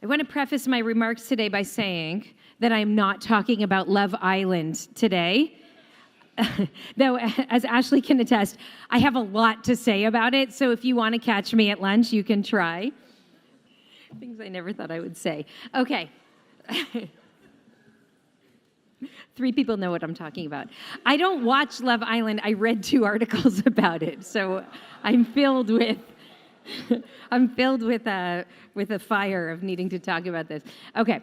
I want to preface my remarks today by saying that I'm not talking about Love Island today. Though, as Ashley can attest, I have a lot to say about it, so if you want to catch me at lunch, you can try. Things I never thought I would say. Okay. 3 people know what I'm talking about. I don't watch Love Island. I read 2 articles about it, so I'm filled with a fire of needing to talk about this. Okay.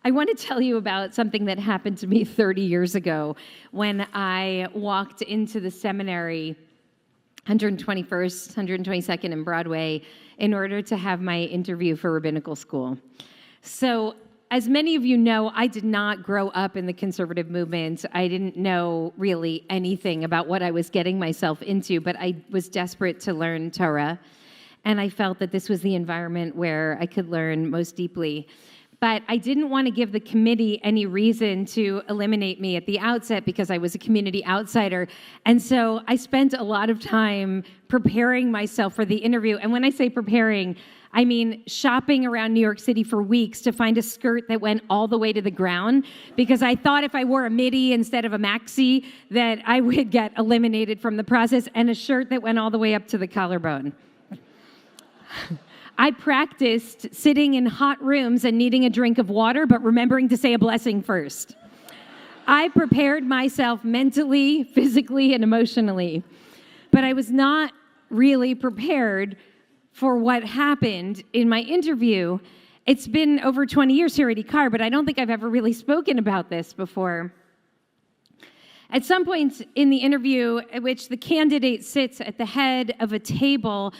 I want to tell you about something that happened to me 30 years ago when I walked into the seminary, 121st, 122nd and Broadway, in order to have my interview for rabbinical school. So, as many of you know, I did not grow up in the conservative movement. I didn't know really anything about what I was getting myself into, but I was desperate to learn Torah, and I felt that this was the environment where I could learn most deeply. But I didn't want to give the committee any reason to eliminate me at the outset because I was a community outsider. And so I spent a lot of time preparing myself for the interview. And when I say preparing, I mean shopping around New York City for weeks to find a skirt that went all the way to the ground, because I thought if I wore a midi instead of a maxi that I would get eliminated from the process, and a shirt that went all the way up to the collarbone. I practiced sitting in hot rooms and needing a drink of water, but remembering to say a blessing first. I prepared myself mentally, physically, and emotionally, but I was not really prepared for what happened in my interview. It's been over 20 years here at IKAR, but I don't think I've ever really spoken about this before. At some point in the interview, at which the candidate sits at the head of a table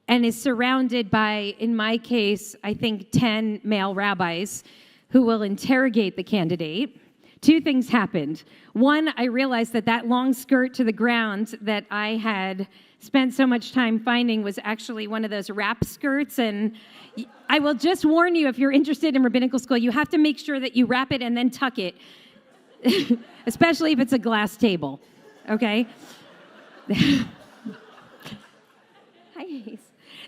and is surrounded by, in my case, I think 10 male rabbis who will interrogate the candidate, 2 things happened. One, I realized that long skirt to the ground that I had spent so much time finding was actually one of those wrap skirts. And I will just warn you, if you're interested in rabbinical school, you have to make sure that you wrap it and then tuck it, especially if it's a glass table, okay? Hi.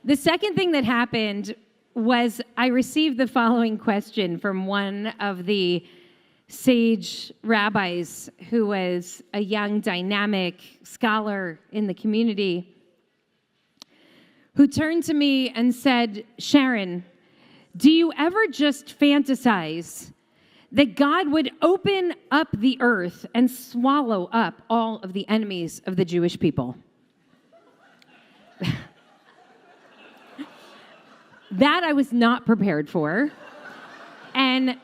The second thing that happened was I received the following question from one of the sage rabbis who was a young, dynamic scholar in the community, who turned to me and said, "Sharon, do you ever just fantasize that God would open up the earth and swallow up all of the enemies of the Jewish people?" That I was not prepared for. And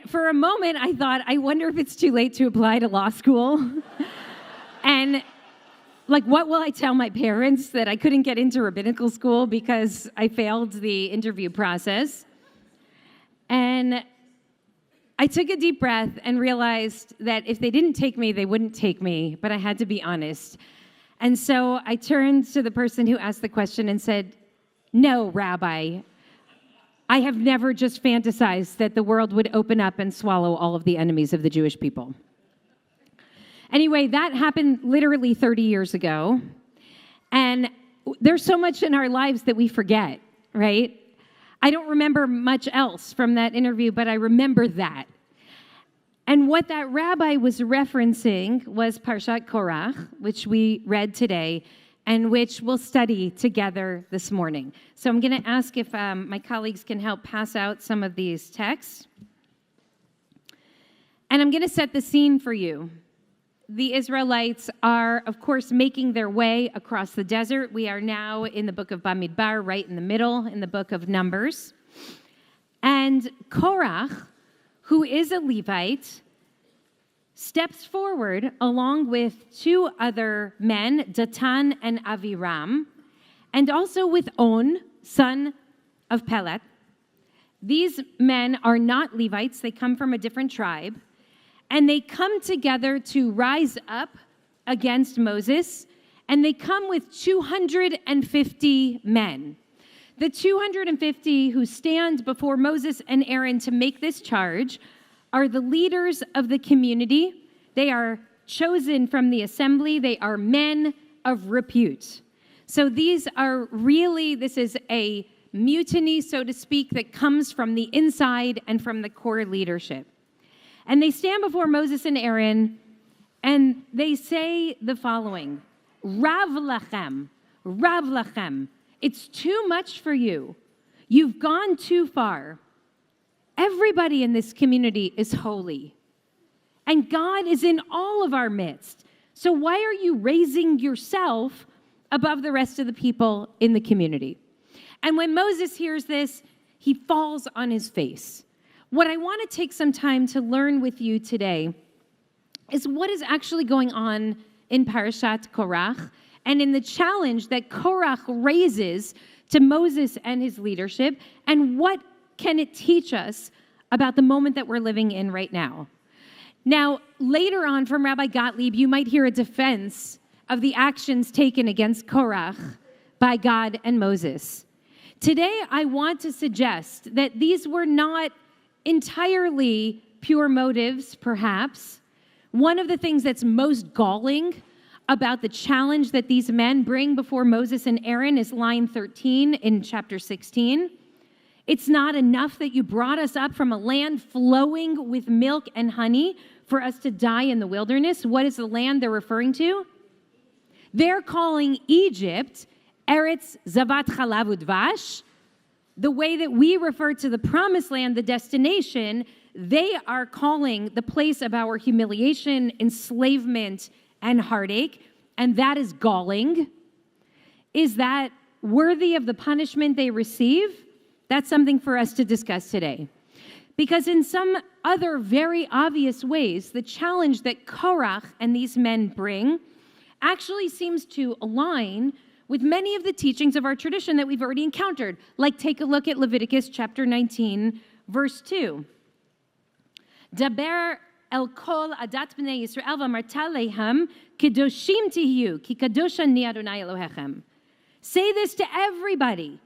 for a moment, I thought, I wonder if it's too late to apply to law school. And what will I tell my parents, that I couldn't get into rabbinical school because I failed the interview process? And I took a deep breath and realized that if they didn't take me, they wouldn't take me, but I had to be honest. And so I turned to the person who asked the question and said, "No, Rabbi, I have never just fantasized that the world would open up and swallow all of the enemies of the Jewish people." Anyway, that happened literally 30 years ago. And there's so much in our lives that we forget, right? I don't remember much else from that interview, but I remember that. And what that rabbi was referencing was Parshat Korach, which we read today, and which we'll study together this morning. So I'm going to ask if my colleagues can help pass out some of these texts. And I'm going to set the scene for you. The Israelites are, of course, making their way across the desert. We are now in the book of Bamidbar, right in the middle, in the book of Numbers. And Korach, who is a Levite, steps forward along with 2 other men, Datan and Aviram, and also with On, son of Pelet. These men are not Levites. They come from a different tribe. And they come together to rise up against Moses, and they come with 250 men. The 250 who stand before Moses and Aaron to make this charge are the leaders of the community. They are chosen from the assembly. They are men of repute. So this is a mutiny, so to speak, that comes from the inside and from the core leadership. And they stand before Moses and Aaron, and they say the following: Rav lachem, Rav lachem, it's too much for you. You've gone too far. Everybody in this community is holy, and God is in all of our midst. So why are you raising yourself above the rest of the people in the community? And when Moses hears this, he falls on his face. What I want to take some time to learn with you today is what is actually going on in Parashat Korach and in the challenge that Korach raises to Moses and his leadership, and what can it teach us about the moment that we're living in right now. Now, later on from Rabbi Gottlieb, you might hear a defense of the actions taken against Korach by God and Moses. Today, I want to suggest that these were not entirely pure motives, perhaps. One of the things that's most galling about the challenge that these men bring before Moses and Aaron is line 13 in chapter 16. It's not enough that you brought us up from a land flowing with milk and honey for us to die in the wilderness. What is the land they're referring to? They're calling Egypt Eretz Zavat Chalav Udvash. The way that we refer to the promised land, the destination, they are calling the place of our humiliation, enslavement, and heartache, and that is galling. Is that worthy of the punishment they receive? That's something for us to discuss today. Because in some other very obvious ways, the challenge that Korach and these men bring actually seems to align with many of the teachings of our tradition that we've already encountered. Like, take a look at Leviticus chapter 19, verse 2. Daber el kol adat bnei Yisrael v'amarta lehem kedoshim tihiyu ki kadosh ani Adonai Elohechem. Say this to everybody.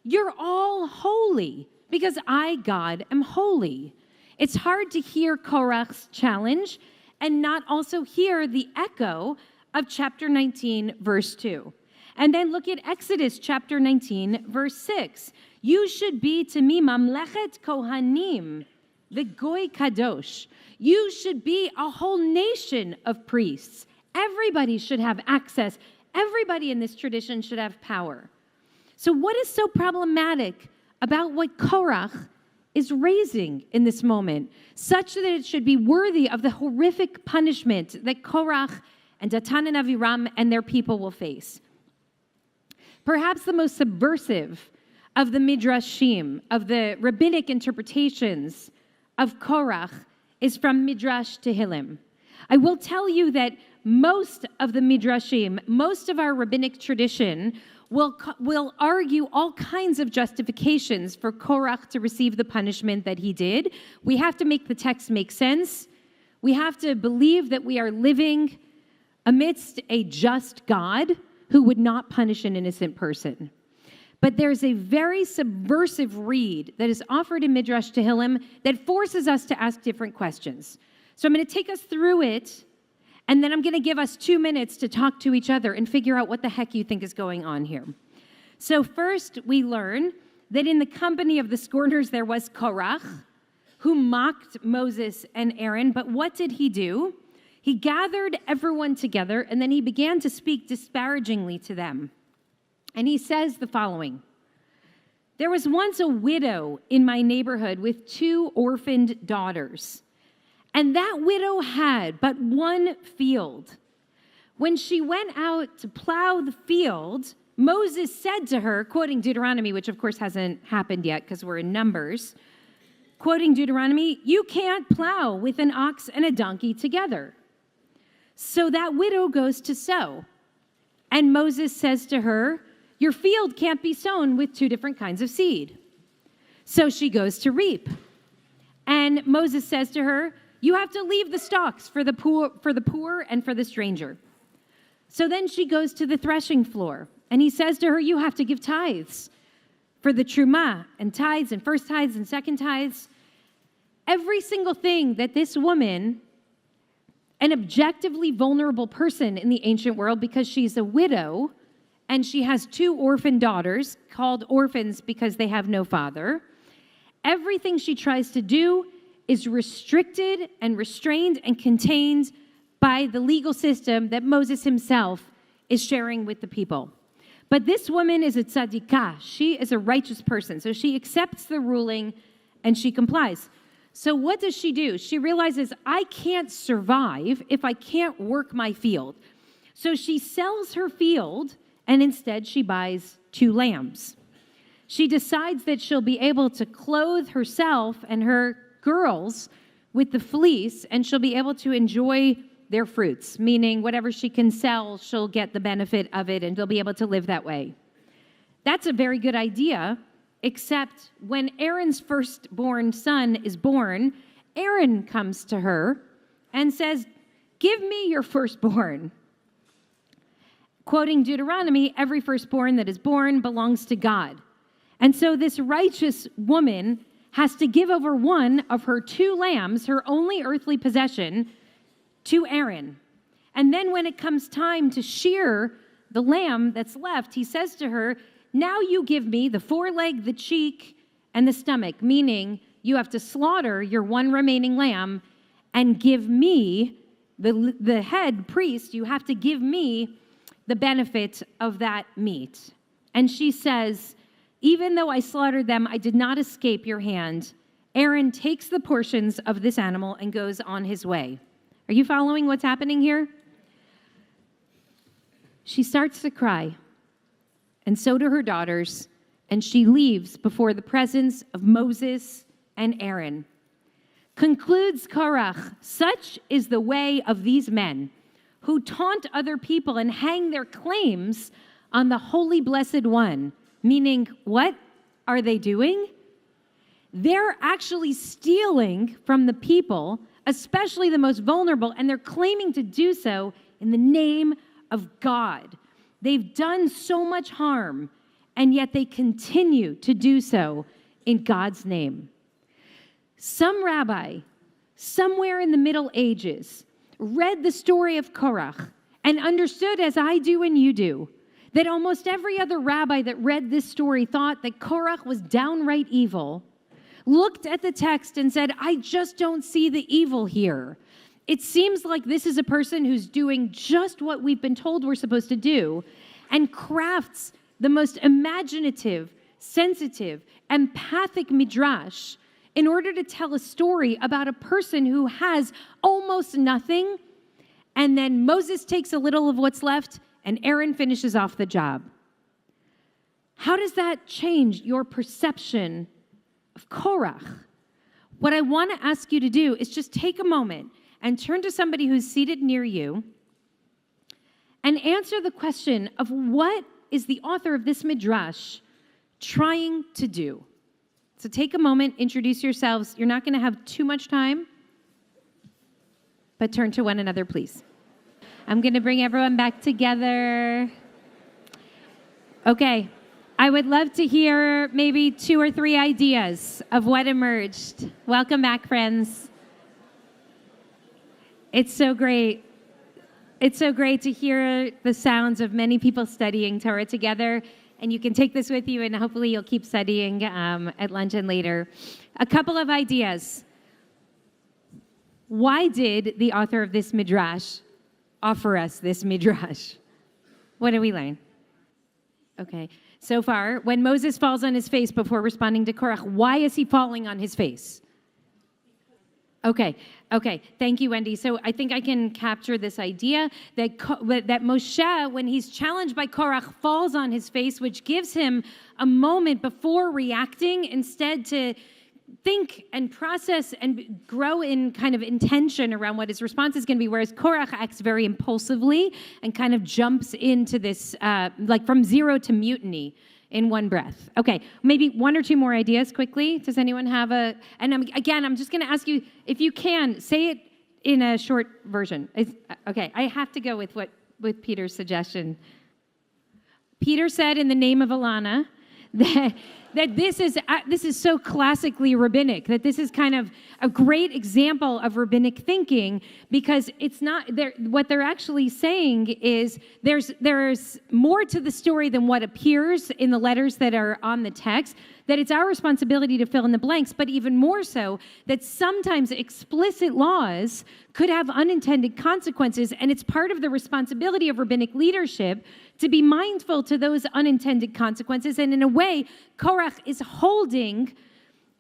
You're all holy because I, God, am holy. It's hard to hear Korach's challenge and not also hear the echo of chapter 19, verse 2. And then look at Exodus chapter 19, verse 6. You should be to me mamlechet kohanim, the goy kadosh. You should be a whole nation of priests. Everybody should have access. Everybody in this tradition should have power. So what is so problematic about what Korach is raising in this moment, such that it should be worthy of the horrific punishment that Korach and Datan and Aviram and their people will face? Perhaps the most subversive of the midrashim, of the rabbinic interpretations of Korach, is from Midrash Tehillim. I will tell you that most of the midrashim, most of our rabbinic tradition will argue all kinds of justifications for Korach to receive the punishment that he did. We have to make the text make sense. We have to believe that we are living amidst a just God who would not punish an innocent person. But there's a very subversive read that is offered in Midrash Tehillim that forces us to ask different questions. So I'm going to take us through it, and then I'm going to give us 2 minutes to talk to each other and figure out what the heck you think is going on here. So first, we learn that in the company of the scorners there was Korach, who mocked Moses and Aaron. But what did he do? He gathered everyone together, and then he began to speak disparagingly to them. And he says the following: there was once a widow in my neighborhood with 2 orphaned daughters, and that widow had but one field. When she went out to plow the field, Moses said to her, quoting Deuteronomy, which of course hasn't happened yet because we're in Numbers, quoting Deuteronomy, "You can't plow with an ox and a donkey together." So that widow goes to sow. And Moses says to her, "Your field can't be sown with 2 different kinds of seed." So she goes to reap. And Moses says to her, "You have to leave the stalks for the poor and for the stranger." So then she goes to the threshing floor. And he says to her, "You have to give tithes for the truma and tithes and first tithes and second tithes." Every single thing that this woman, an objectively vulnerable person in the ancient world because she's a widow and she has 2 orphan daughters, called orphans because they have no father. Everything she tries to do is restricted and restrained and contained by the legal system that Moses himself is sharing with the people. But this woman is a tzaddikah. She is a righteous person. So she accepts the ruling and she complies. So what does she do? She realizes, I can't survive if I can't work my field. So she sells her field and instead she buys 2 lambs. She decides that she'll be able to clothe herself and her girls with the fleece, and she'll be able to enjoy their fruits, meaning whatever she can sell, she'll get the benefit of it, and they'll be able to live that way. That's a very good idea, except when Aaron's firstborn son is born, Aaron comes to her and says, give me your firstborn. Quoting Deuteronomy, every firstborn that is born belongs to God. And so this righteous woman has to give over one of her 2 lambs, her only earthly possession, to Aaron. And then when it comes time to shear the lamb that's left, he says to her, now you give me the foreleg, the cheek, and the stomach, meaning you have to slaughter your 1 remaining lamb and give me, the head priest, you have to give me the benefit of that meat. And she says, even though I slaughtered them, I did not escape your hand. Aaron takes the portions of this animal and goes on his way. Are you following what's happening here? She starts to cry, and so do her daughters, and she leaves before the presence of Moses and Aaron. Concludes Korach, such is the way of these men who taunt other people and hang their claims on the Holy Blessed One. Meaning, what are they doing? They're actually stealing from the people, especially the most vulnerable, and they're claiming to do so in the name of God. They've done so much harm, and yet they continue to do so in God's name. Some rabbi, somewhere in the Middle Ages, read the story of Korach and understood, as I do and you do, that almost every other rabbi that read this story thought that Korach was downright evil, looked at the text and said, I just don't see the evil here. It seems like this is a person who's doing just what we've been told we're supposed to do, and crafts the most imaginative, sensitive, empathic midrash in order to tell a story about a person who has almost nothing, and then Moses takes a little of what's left and Aaron finishes off the job. How does that change your perception of Korach? What I want to ask you to do is just take a moment and turn to somebody who's seated near you and answer the question of what is the author of this midrash trying to do? So take a moment, introduce yourselves. You're not going to have too much time, but turn to one another, please. I'm going to bring everyone back together. Okay. I would love to hear maybe 2 or 3 ideas of what emerged. Welcome back, friends. It's so great. It's so great to hear the sounds of many people studying Torah together. And you can take this with you, and hopefully you'll keep studying at lunch and later. A couple of ideas. Why did the author of this midrash offer us this midrash? What did we learn? Okay. So far, when Moses falls on his face before responding to Korach, why is he falling on his face? Okay. Thank you, Wendy. So I think I can capture this idea that Moshe, when he's challenged by Korach, falls on his face, which gives him a moment before reacting, instead to think and process and grow in kind of intention around what his response is going to be, whereas Korach acts very impulsively and kind of jumps into this, like from 0 to mutiny in one breath. Okay, maybe 1 or 2 more ideas quickly. Does anyone have a... And I'm just going to ask you, if you can, say it in a short version. Okay, I have to go with Peter's suggestion. Peter said in the name of Alana that this is so classically rabbinic, that this is kind of a great example of rabbinic thinking, because it's not what they're actually saying is there's more to the story than what appears in the letters that are on the text, that it's our responsibility to fill in the blanks, but even more so that sometimes explicit laws could have unintended consequences, and it's part of the responsibility of rabbinic leadership to be mindful to those unintended consequences. And in a way, Korach is holding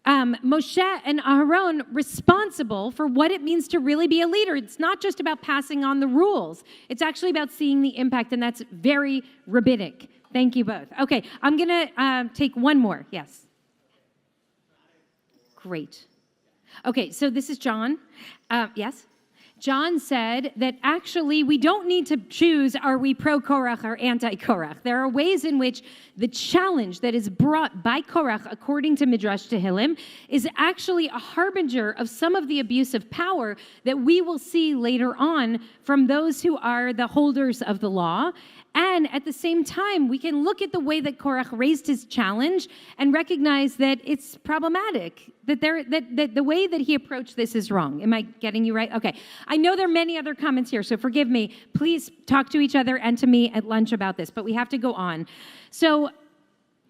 Moshe and Aaron responsible for what it means to really be a leader. It's not just about passing on the rules. It's actually about seeing the impact, and that's very rabbinic. Thank you both. Okay, I'm going to take one more. Yes. Great. Okay, so this is John. Yes? John said that actually we don't need to choose, are we pro-Korach or anti-Korach? There are ways in which the challenge that is brought by Korach, according to Midrash Tehillim, is actually a harbinger of some of the abuse of power that we will see later on from those who are the holders of the law. And at the same time, we can look at the way that Korach raised his challenge and recognize that it's problematic, that the way that he approached this is wrong. Am I getting you right? Okay. I know there are many other comments here, so forgive me. Please talk to each other and to me at lunch about this, but we have to go on. So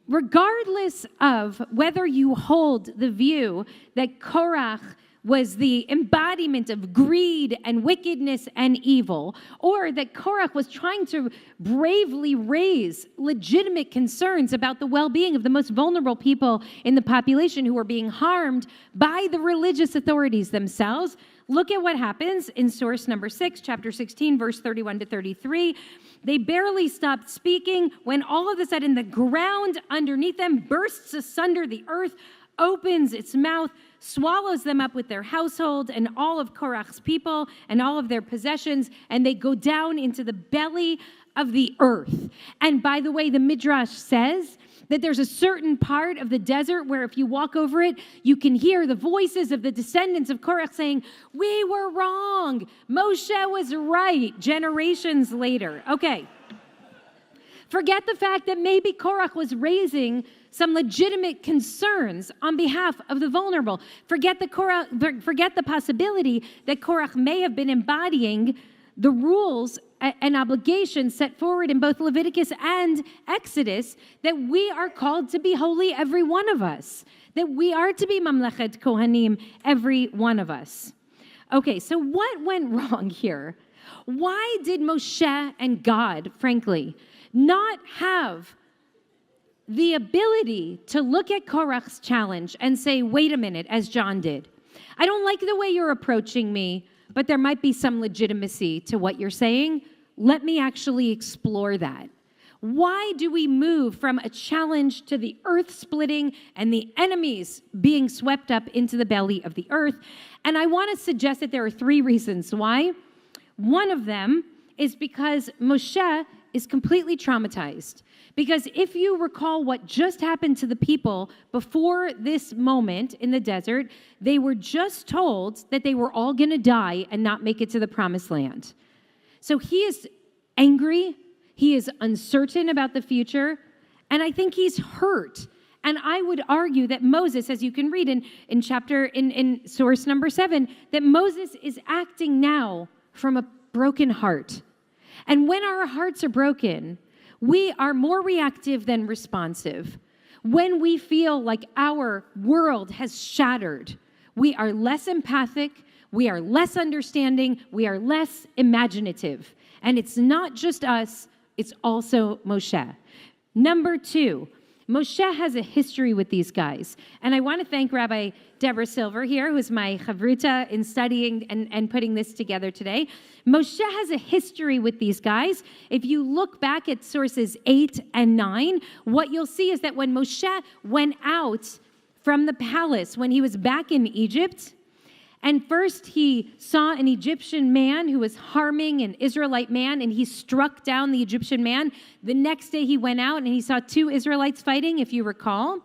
regardless of whether you hold the view that Korach was the embodiment of greed and wickedness and evil, or that Korach was trying to bravely raise legitimate concerns about the well-being of the most vulnerable people in the population who were being harmed by the religious authorities themselves, look at what happens in source number 6, chapter 16, verse 31 to 33. They barely stopped speaking when all of a sudden the ground underneath them bursts asunder, the earth opens its mouth, swallows them up with their household and all of Korach's people and all of their possessions, and they go down into the belly of the earth. And by the way, the Midrash says that there's a certain part of the desert where if you walk over it, you can hear the voices of the descendants of Korach saying, "We were wrong. Moshe was right," generations later. Okay. Forget the fact that maybe Korach was raising some legitimate concerns on behalf of the vulnerable. Forget the possibility that Korach may have been embodying the rules and obligations set forward in both Leviticus and Exodus, that we are called to be holy, every one of us, that we are to be mamlechet kohanim, every one of us. Okay, so what went wrong here? Why did Moshe and God, frankly, not have the ability to look at Korach's challenge and say, wait a minute, as John did? I don't like the way you're approaching me, but there might be some legitimacy to what you're saying. Let me actually explore that. Why do we move from a challenge to the earth splitting and the enemies being swept up into the belly of the earth? And I want to suggest that there are 3 reasons why. One of them is because Moshe is completely traumatized. Because if you recall what just happened to the people before this moment in the desert, they were just told that they were all going to die and not make it to the promised land. So he is angry, he is uncertain about the future, and I think he's hurt. And I would argue that Moses, as you can read in source number 7, that Moses is acting now from a broken heart. And when our hearts are broken, we are more reactive than responsive. When we feel like our world has shattered, we are less empathic, we are less understanding, we are less imaginative. And it's not just us, it's also Moshe. Number 2, Moshe has a history with these guys. And I want to thank Rabbi Deborah Silver here, who's my chavruta in studying and putting this together today. Moshe has a history with these guys. If you look back at sources 8 and 9, what you'll see is that when Moshe went out from the palace, when he was back in Egypt, and first he saw an Egyptian man who was harming an Israelite man, and he struck down the Egyptian man. The next day he went out and he saw 2 Israelites fighting, if you recall.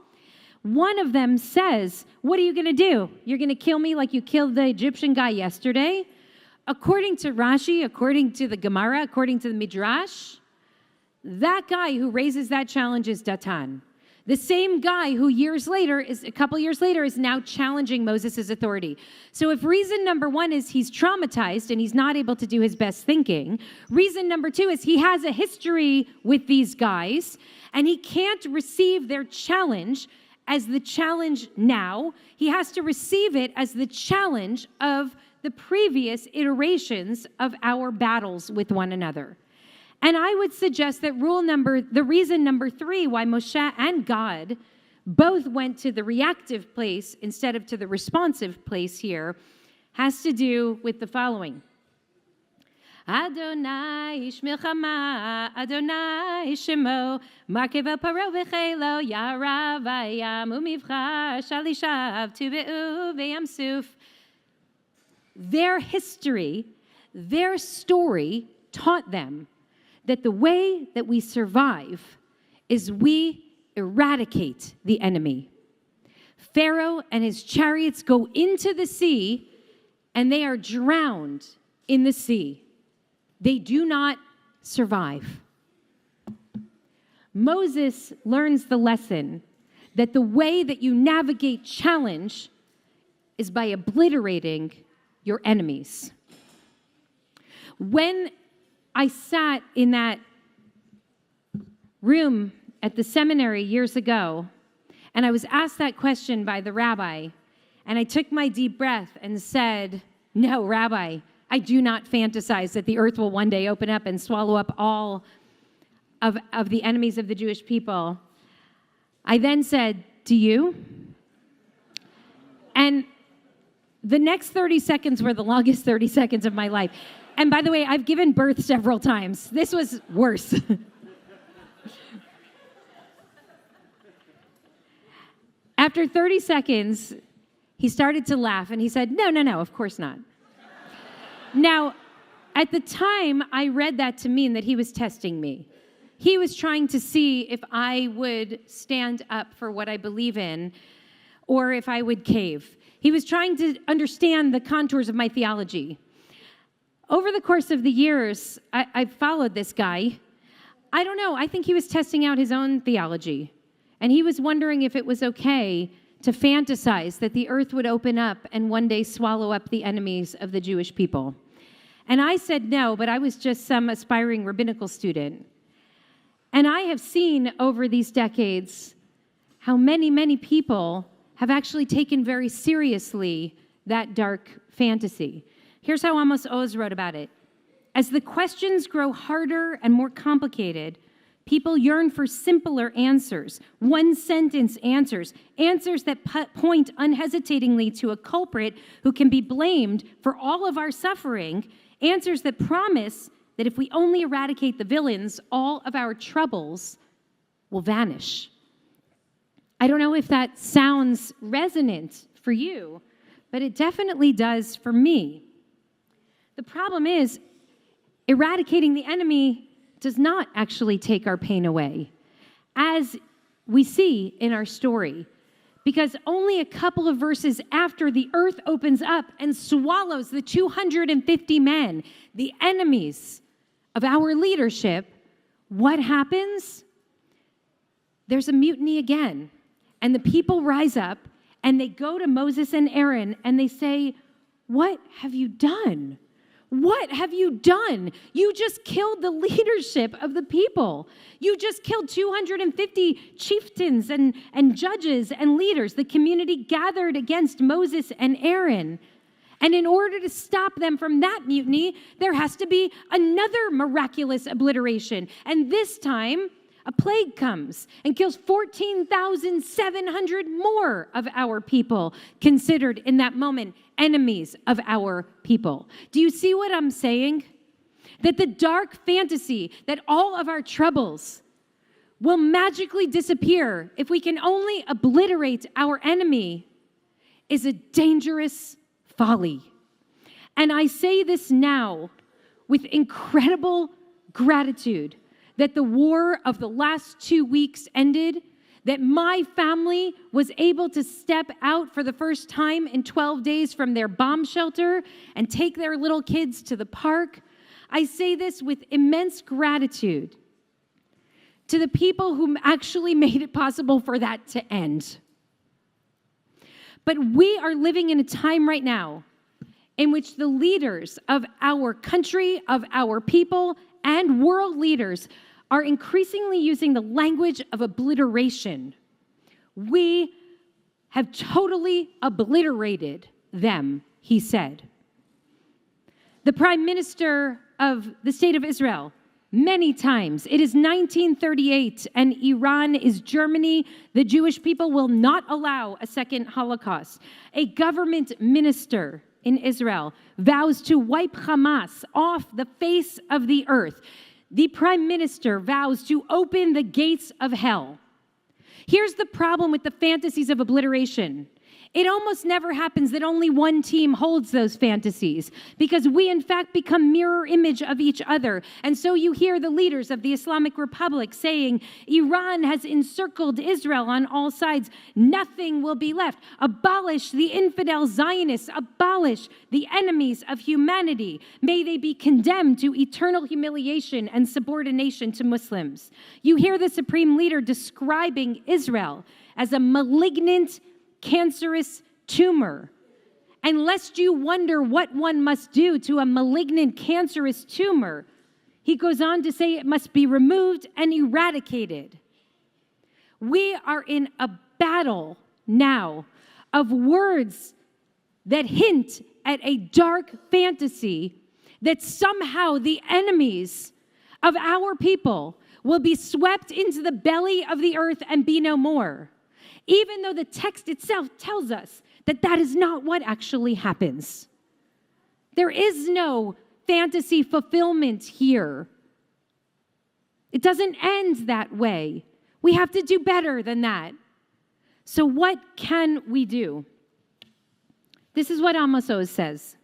One of them says, "What are you going to do? You're going to kill me like you killed the Egyptian guy yesterday?" According to Rashi, according to the Gemara, according to the Midrash, that guy who raises that challenge is Datan. The same guy who a couple years later, is now challenging Moses' authority. So if reason number one is he's traumatized and he's not able to do his best thinking, reason number two is he has a history with these guys and he can't receive their challenge as the challenge now. He has to receive it as the challenge of the previous iterations of our battles with one another. And I would suggest that the reason number three why Moshe and God both went to the reactive place instead of to the responsive place here has to do with the following. Adonai ish milchama, Adonai shemo, markeva paro v'chelo, yarav vayam umivchar, shalishav tuve'u v'yam suf. Their history, their story taught them that the way that we survive is we eradicate the enemy. Pharaoh and his chariots go into the sea, and they are drowned in the sea. They do not survive. Moses learns the lesson that the way that you navigate challenge is by obliterating your enemies. When I sat in that room at the seminary years ago, and I was asked that question by the rabbi, and I took my deep breath and said, "No, Rabbi, I do not fantasize that the earth will one day open up and swallow up all of the enemies of the Jewish people." I then said, "Do you?" And the next 30 seconds were the longest 30 seconds of my life. And by the way, I've given birth several times. This was worse. After 30 seconds, he started to laugh and he said, No, of course not. Now, at the time, I read that to mean that he was testing me. He was trying to see if I would stand up for what I believe in or if I would cave. He was trying to understand the contours of my theology. Over the course of the years, I've followed this guy. I don't know. I think he was testing out his own theology. And he was wondering if it was okay to fantasize that the earth would open up and one day swallow up the enemies of the Jewish people. And I said no, but I was just some aspiring rabbinical student. And I have seen over these decades how many, many people have actually taken very seriously that dark fantasy. Here's how Amos Oz wrote about it. As the questions grow harder and more complicated, people yearn for simpler answers, one-sentence answers, answers that point unhesitatingly to a culprit who can be blamed for all of our suffering, answers that promise that if we only eradicate the villains, all of our troubles will vanish. I don't know if that sounds resonant for you, but it definitely does for me. The problem is, eradicating the enemy does not actually take our pain away, as we see in our story, because only a couple of verses after the earth opens up and swallows the 250 men, the enemies of our leadership, what happens? There's a mutiny again, and the people rise up, and they go to Moses and Aaron, and they say, "What have you done? What have you done? You just killed the leadership of the people. You just killed 250 chieftains and judges and leaders. The community gathered against Moses and Aaron. And in order to stop them from that mutiny, there has to be another miraculous obliteration. And this time, a plague comes and kills 14,700 more of our people, considered in that moment enemies of our people." Do you see what I'm saying? That the dark fantasy that all of our troubles will magically disappear if we can only obliterate our enemy is a dangerous folly. And I say this now with incredible gratitude that the war of the last 2 weeks ended, that my family was able to step out for the first time in 12 days from their bomb shelter and take their little kids to the park. I say this with immense gratitude to the people who actually made it possible for that to end. But we are living in a time right now in which the leaders of our country, of our people, and world leaders are increasingly using the language of obliteration. We have totally obliterated them, he said. The Prime Minister of the State of Israel, many times, it is 1938 and Iran is Germany. The Jewish people will not allow a second Holocaust. A government minister in Israel vows to wipe Hamas off the face of the earth. The Prime Minister vows to open the gates of hell. Here's the problem with the fantasies of obliteration. It almost never happens that only one team holds those fantasies, because we, in fact, become mirror image of each other. And so you hear the leaders of the Islamic Republic saying, Iran has encircled Israel on all sides. Nothing will be left. Abolish the infidel Zionists. Abolish the enemies of humanity. May they be condemned to eternal humiliation and subordination to Muslims. You hear the supreme leader describing Israel as a malignant, cancerous tumor. And lest you wonder what one must do to a malignant, cancerous tumor, he goes on to say it must be removed and eradicated. We are in a battle now of words that hint at a dark fantasy that somehow the enemies of our people will be swept into the belly of the earth and be no more. Even though the text itself tells us that that is not what actually happens. There is no fantasy fulfillment here. It doesn't end that way. We have to do better than that. So what can we do? This is what Amos Oz says.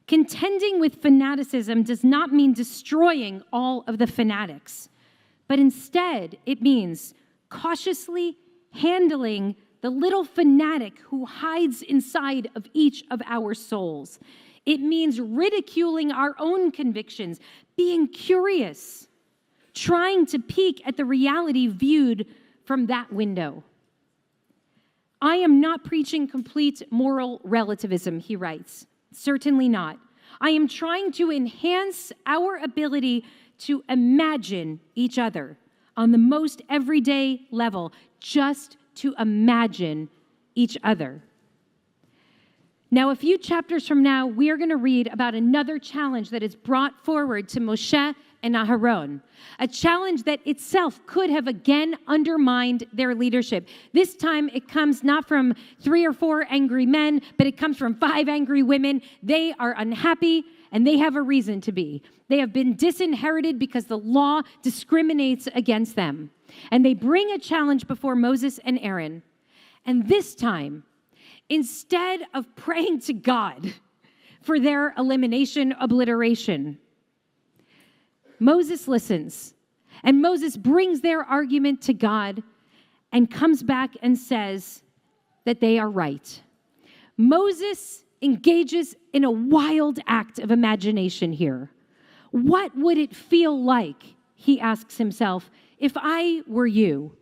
Contending with fanaticism does not mean destroying all of the fanatics, but instead it means cautiously handling the little fanatic who hides inside of each of our souls. It means ridiculing our own convictions, being curious, trying to peek at the reality viewed from that window. I am not preaching complete moral relativism, he writes. Certainly not. I am trying to enhance our ability to imagine each other on the most everyday level, just to imagine each other. Now, a few chapters from now, we are going to read about another challenge that is brought forward to Moshe and Aharon, a challenge that itself could have again undermined their leadership. This time, it comes not from 3 or 4 angry men, but it comes from 5 angry women. They are unhappy, and they have a reason to be. They have been disinherited because the law discriminates against them. And they bring a challenge before Moses and Aaron. And this time, instead of praying to God for their elimination, obliteration, Moses listens. And Moses brings their argument to God and comes back and says that they are right. Moses engages in a wild act of imagination here. What would it feel like, he asks himself, if I were you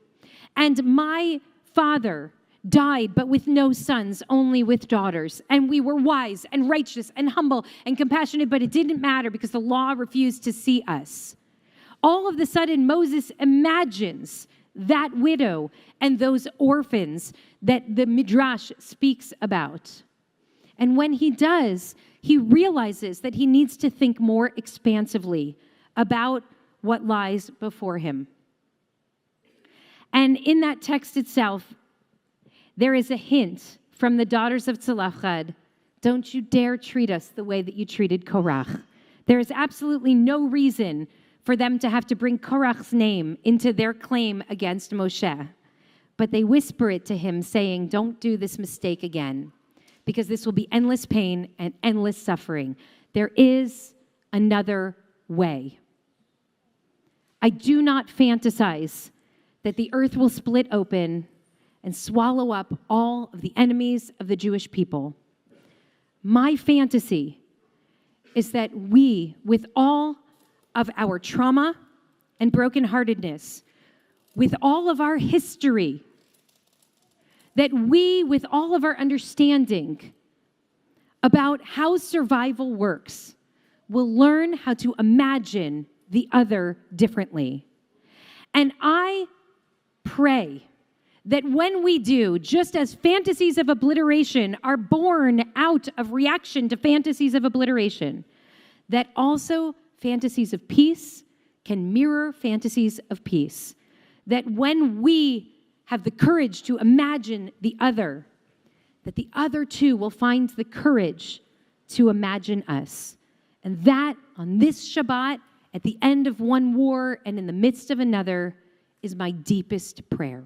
and my father died but with no sons, only with daughters, and we were wise and righteous and humble and compassionate, but it didn't matter because the law refused to see us. All of a sudden, Moses imagines that widow and those orphans that the Midrash speaks about. And when he does, he realizes that he needs to think more expansively about what lies before him. And in that text itself, there is a hint from the daughters of Zelophehad, don't you dare treat us the way that you treated Korach. There is absolutely no reason for them to have to bring Korach's name into their claim against Moshe. But they whisper it to him, saying, don't do this mistake again, because this will be endless pain and endless suffering. There is another way. I do not fantasize that the earth will split open and swallow up all of the enemies of the Jewish people. My fantasy is that we, with all of our trauma and brokenheartedness, with all of our history, that we, with all of our understanding about how survival works, will learn how to imagine the other differently. And I pray that when we do, just as fantasies of obliteration are born out of reaction to fantasies of obliteration, that also fantasies of peace can mirror fantasies of peace. That when we have the courage to imagine the other, that the other too will find the courage to imagine us. And that on this Shabbat, at the end of one war and in the midst of another, is my deepest prayer.